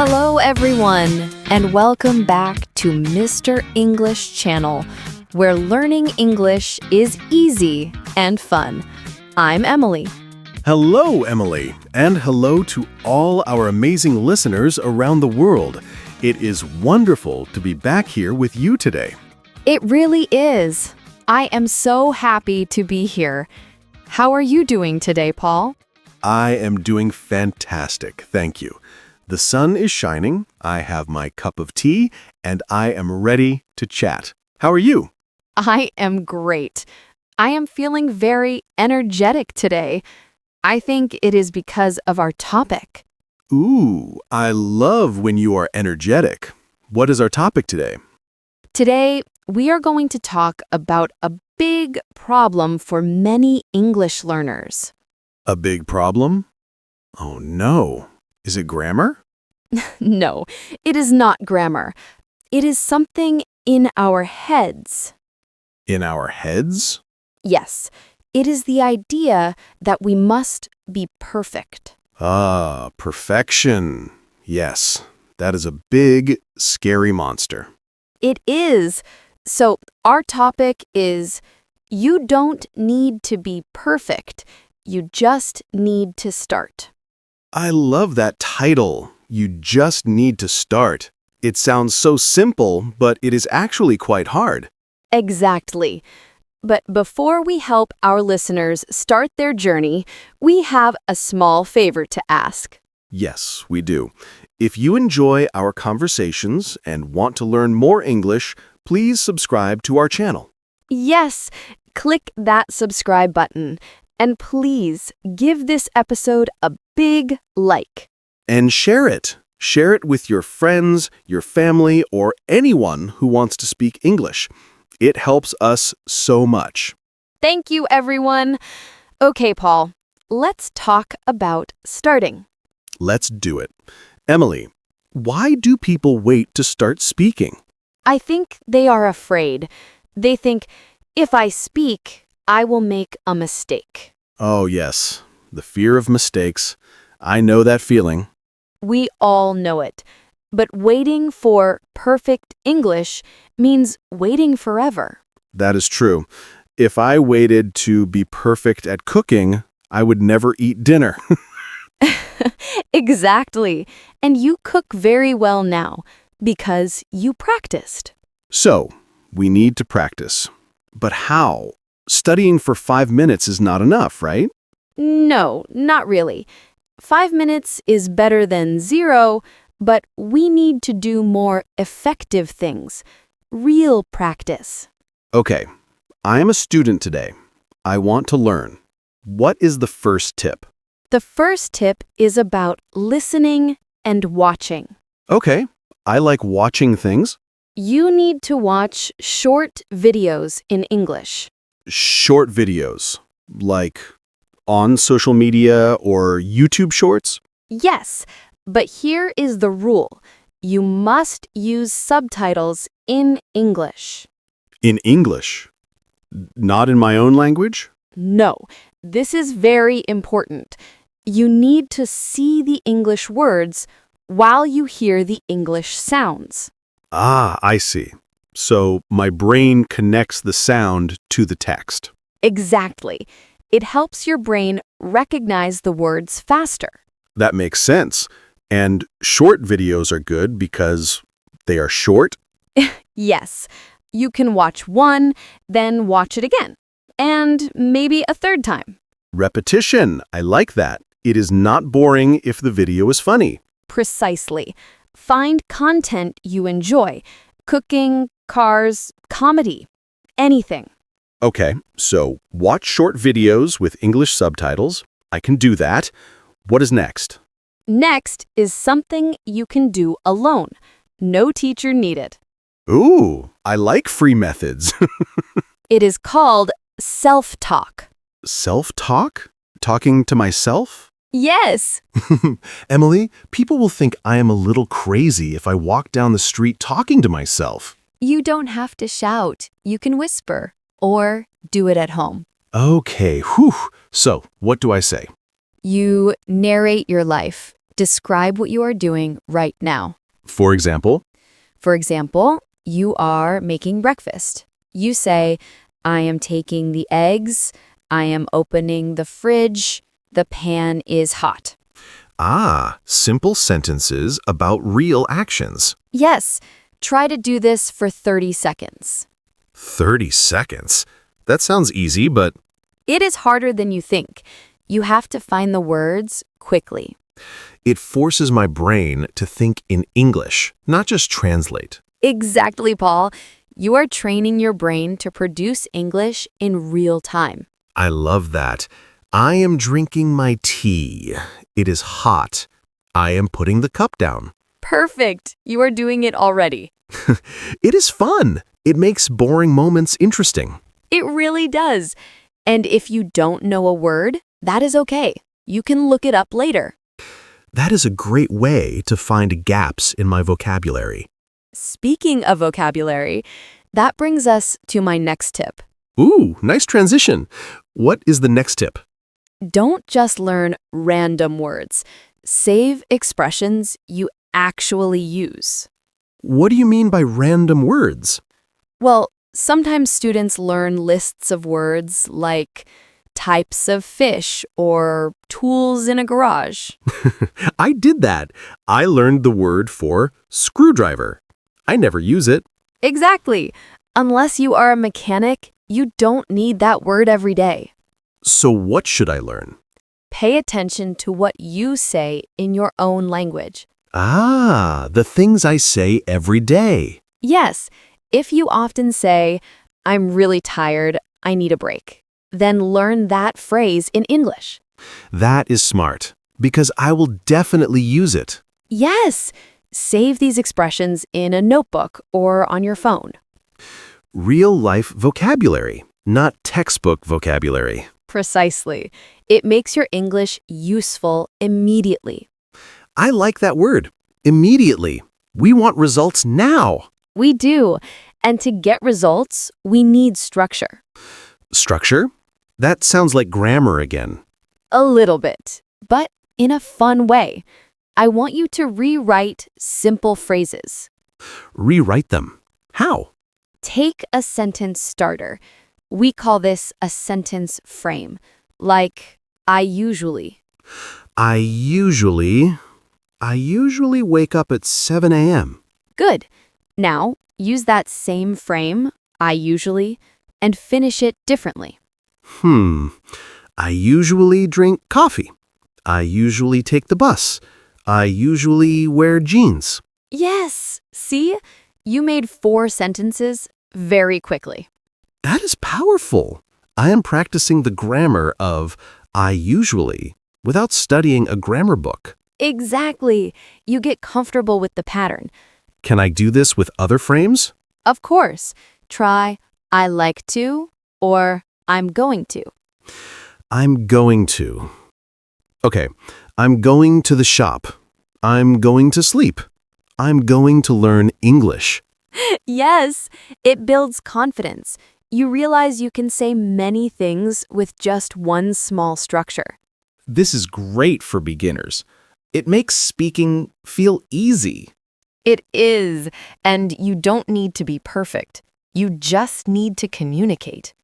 Hello, everyone, and welcome back to Mr. English Channel, where learning English is easy and fun. I'm Emily. Hello, Emily, and hello to all our amazing listeners around the world. It is wonderful to be back here with you today. It really is. I am so happy to be here. How are you doing today, Paul? I am doing fantastic, thank you. The sun is shining, I have my cup of tea, and I am ready to chat. How are you? I am great. I am feeling very energetic today. I think it is because of our topic. Ooh, I love when you are energetic. What is our topic today? Today, we are going to talk about a big problem for many English learners. A big problem? Oh no. Is it grammar? No, it is not grammar. It is something in our heads. In our heads? Yes, it is the idea that we must be perfect. Ah, perfection. Yes, that is a big, scary monster. It is. So, our topic is you don't need to be perfect. You just need to start. I love that title. You just need to start. It sounds so simple, but it is actually quite hard. Exactly. But before we help our listeners start their journey, we have a small favor to ask. Yes, we do. If you enjoy our conversations and want to learn more English, please subscribe to our channel. Yes, click that subscribe button. And please give this episode a big like. And share it. Share it with your friends, your family, or anyone who wants to speak English. It helps us so much. Thank you, everyone. Okay, Paul, let's talk about starting. Let's do it. Emily, why do people wait to start speaking? I think they are afraid. They think, if I speak, I will make a mistake. Oh, yes. The fear of mistakes. I know that feeling. We all know it. But waiting for perfect English means waiting forever. That is true. If I waited to be perfect at cooking, I would never eat dinner. Exactly. And you cook very well now because you practiced. So, we need to practice. But how? Studying for 5 minutes is not enough, right? No, not really. 5 minutes is better than 0, but we need to do more effective things. Real practice. Okay, I am a student today. I want to learn. What is the first tip? The first tip is about listening and watching. Okay, I like watching things. You need to watch short videos in English. Short videos, like on social media or YouTube shorts? Yes, but here is the rule. You must use subtitles in English. In English? Not in my own language? No, this is very important. You need to see the English words while you hear the English sounds. Ah, I see. So my brain connects the sound to the text. Exactly. It helps your brain recognize the words faster. That makes sense. And short videos are good because they are short? Yes, you can watch one, then watch it again, and maybe a third time. Repetition. I like that. It is not boring if the video is funny. Precisely. Find content you enjoy. Cooking, cars, comedy, anything. Okay, so watch short videos with English subtitles. I can do that. What is next? Next is something you can do alone. No teacher needed. Ooh, I like free methods. It is called self-talk. Self-talk? Talking to myself? Yes. Emily, people will think I am a little crazy if I walk down the street talking to myself. You don't have to shout. You can whisper or do it at home. Okay, whew. So, what do I say? You narrate your life. Describe what you are doing right now. For example, For example, you are making breakfast. You say, I am taking the eggs, I am opening the fridge, the pan is hot. simple sentences about real actions. Yes, try to do this for 30 seconds. 30 seconds? That sounds easy, but It is harder than you think. You have to find the words quickly. it forces my brain to think in English, not just translate. Exactly, Paul. You are training your brain to produce English in real time. I love that. I am drinking my tea. It is hot. I am putting the cup down. Perfect. You are doing it already. It is fun. It makes boring moments interesting. It really does. And if you don't know a word, that is okay. You can look it up later. That is a great way to find gaps in my vocabulary. Speaking of vocabulary, that brings us to my next tip. Ooh, nice transition. What is the next tip? Don't just learn random words. Save expressions you actually use. What do you mean by random words? Well, sometimes students learn lists of words like types of fish or tools in a garage. I did that. I learned the word for screwdriver. I never use it. Exactly. Unless you are a mechanic, you don't need that word every day. So what should I learn? Pay attention to what you say in your own language. The things I say every day. Yes, if you often say, I'm really tired, I need a break, then learn that phrase in English. That is smart, because I will definitely use it. Yes, save these expressions in a notebook or on your phone. Real-life vocabulary, not textbook vocabulary. Precisely. It makes your English useful immediately. I like that word. Immediately. We want results now. We do. And to get results, we need structure. Structure? That sounds like grammar again. A little bit, but in a fun way. I want you to rewrite simple phrases. Rewrite them. How? Take a sentence starter. We call this a sentence frame, like I usually. I usually wake up at 7 a.m. Good. Now, use that same frame, I usually, and finish it differently. I usually drink coffee. I usually take the bus. I usually wear jeans. Yes. See? You made 4 sentences very quickly. That is powerful. I am practicing the grammar of I usually without studying a grammar book. Exactly. You get comfortable with the pattern. Can I do this with other frames? Of course. Try I like to or I'm going to. I'm going to. Okay, I'm going to the shop. I'm going to sleep. I'm going to learn English. Yes, it builds confidence. You realize you can say many things with just one small structure. This is great for beginners. It makes speaking feel easy. It is, and you don't need to be perfect. You just need to communicate.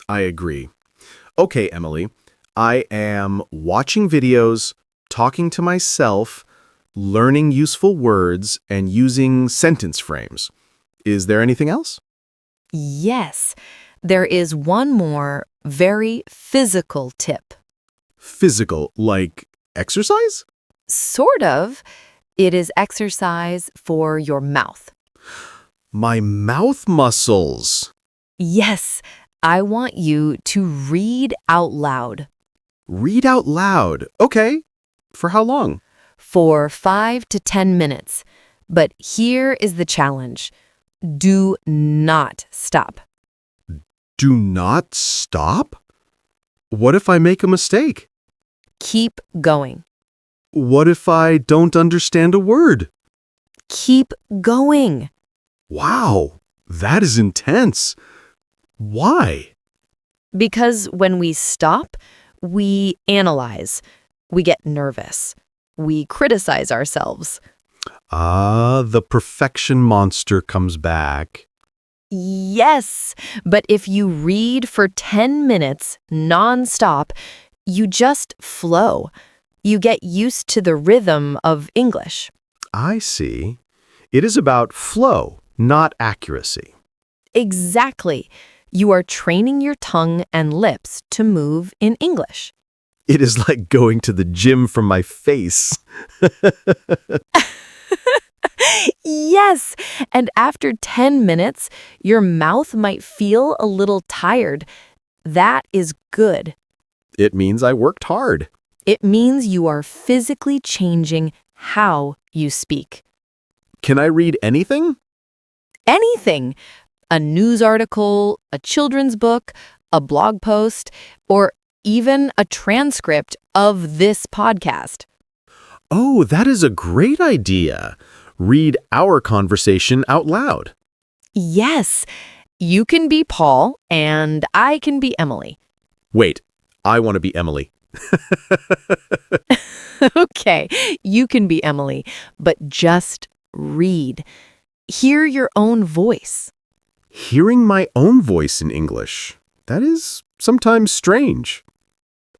I agree. Okay, Emily, I am watching videos, talking to myself, learning useful words, and using sentence frames. Is there anything else? Yes, there is one more very physical tip. Physical, like exercise? Sort of. It is exercise for your mouth. My mouth muscles. Yes, I want you to read out loud Read out loud. Okay. For how long? for 5 to 10 minutes. But here is the challenge. Do not stop. Do not stop? What if I make a mistake? Keep going. What if I don't understand a word? Keep going. Wow, that is intense. Why? Because when we stop, we analyze, we get nervous, we criticize ourselves. Ah, the perfection monster comes back. Yes, but if you read for 10 minutes nonstop, you just flow. You get used to the rhythm of English. I see. It is about flow, not accuracy. Exactly. You are training your tongue and lips to move in English. It is like going to the gym from my face. Yes, and after 10 minutes, your mouth might feel a little tired. That is good. It means I worked hard. It means you are physically changing how you speak. Can I read anything? Anything. A news article, a children's book, a blog post, or even a transcript of this podcast. Oh, that is a great idea. Read our conversation out loud. Yes, you can be Paul and I can be Emily. Wait, I want to be Emily. Okay, you can be Emily, but just read. Hear your own voice. Hearing my own voice in English, that is sometimes strange.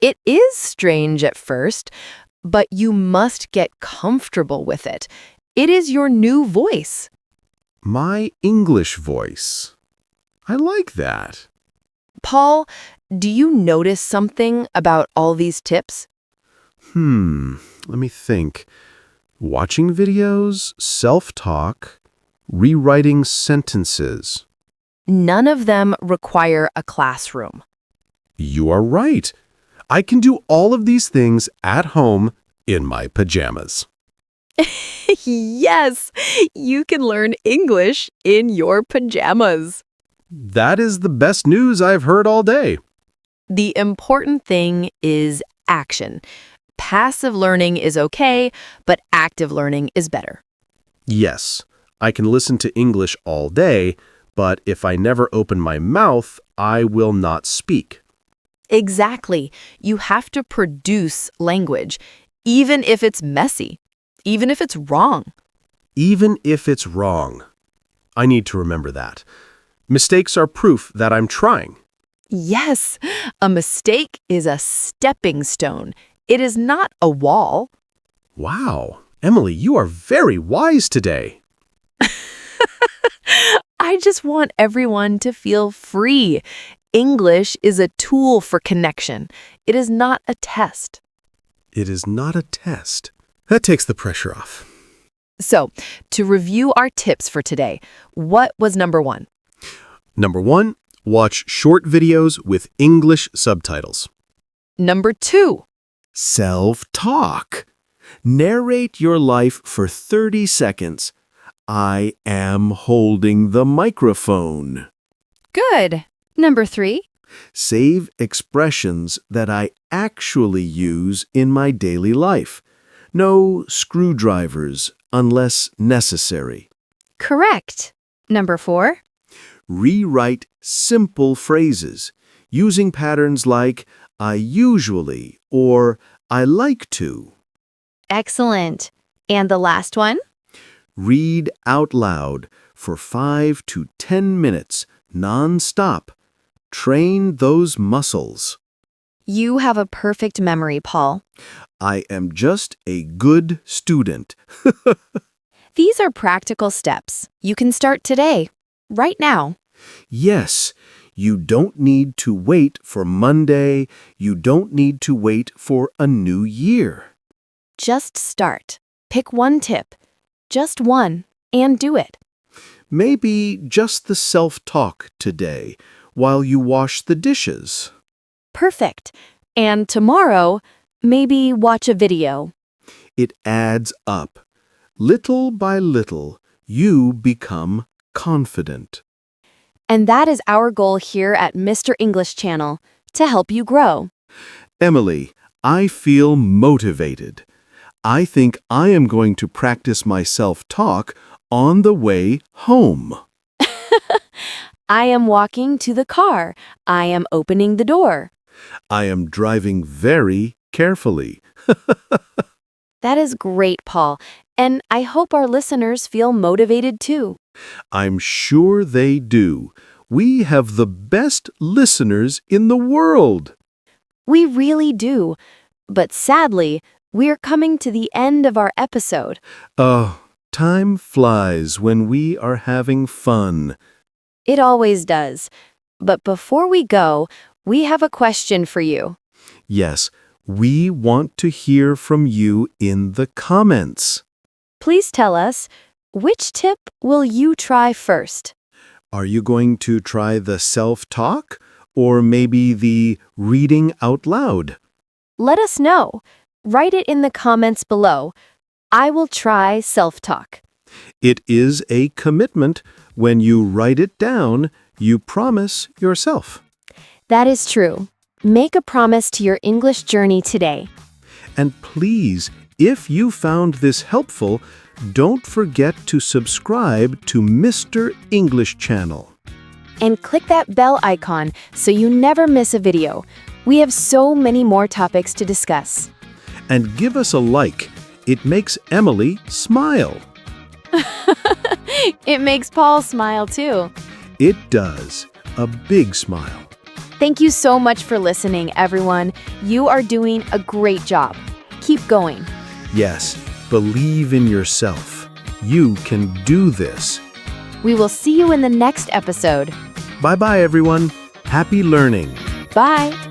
It is strange at first, but you must get comfortable with it. It is your new voice. My English voice. I like that. Paul, do you notice something about all these tips? Let me think. Watching videos, self-talk, rewriting sentences. None of them require a classroom. You are right. I can do all of these things at home in my pajamas. Yes, you can learn English in your pajamas. That is the best news I've heard all day. The important thing is action. Passive learning is okay, but active learning is better. Yes, I can listen to English all day, but if I never open my mouth, I will not speak. Exactly. You have to produce language, even if it's messy, even if it's wrong. Even if it's wrong. I need to remember that. Mistakes are proof that I'm trying. Yes, a mistake is a stepping stone. It is not a wall. Wow, Emily, you are very wise today. I just want everyone to feel free. English is a tool for connection. It is not a test. It is not a test. That takes the pressure off. So, to review our tips for today, what was number 1? Number 1, watch short videos with English subtitles. Number 2, Self-talk. Narrate your life for 30 seconds. I am holding the microphone. Good. Number 3, Save expressions that I actually use in my daily life. No screwdrivers unless necessary. correct. Number 4, Rewrite simple phrases using patterns like I usually or I like to. excellent. And the last one? Read out loud for 5 to 10 minutes non-stop. Train those muscles. You have a perfect memory, Paul. I am just a good student. These are practical steps. You can start today, right now. Yes, you don't need to wait for Monday. You don't need to wait for a new year. Just start. Pick one tip, just one, and do it. Maybe just the self-talk today while you wash the dishes. Perfect. And tomorrow, maybe watch a video. It adds up. Little by little, you become confident. And that is our goal here at Mr. English Channel, to help you grow. Emily, I feel motivated. I think I am going to practice my self-talk on the way home. I am walking to the car. I am opening the door. I am driving very carefully. That is great, Paul. And I hope our listeners feel motivated too. I'm sure they do. We have the best listeners in the world. We really do. But sadly, we're coming to the end of our episode. Oh, time flies when we are having fun. It always does. But before we go, we have a question for you. Yes, we want to hear from you in the comments. Please tell us, which tip will you try first? Are you going to try the self-talk or maybe the reading out loud? Let us know. Write it in the comments below. I will try self-talk. It is a commitment. When you write it down, you promise yourself. That is true. Make a promise to your English journey today. And please, if you found this helpful, don't forget to subscribe to Mr. English Channel. And click that bell icon so you never miss a video. We have so many more topics to discuss. And give us a like. It makes Emily smile. It makes Paul smile too. It does. A big smile. Thank you so much for listening, everyone. You are doing a great job. Keep going. Yes, believe in yourself. You can do this. We will see you in the next episode. Bye-bye, everyone. Happy learning. Bye.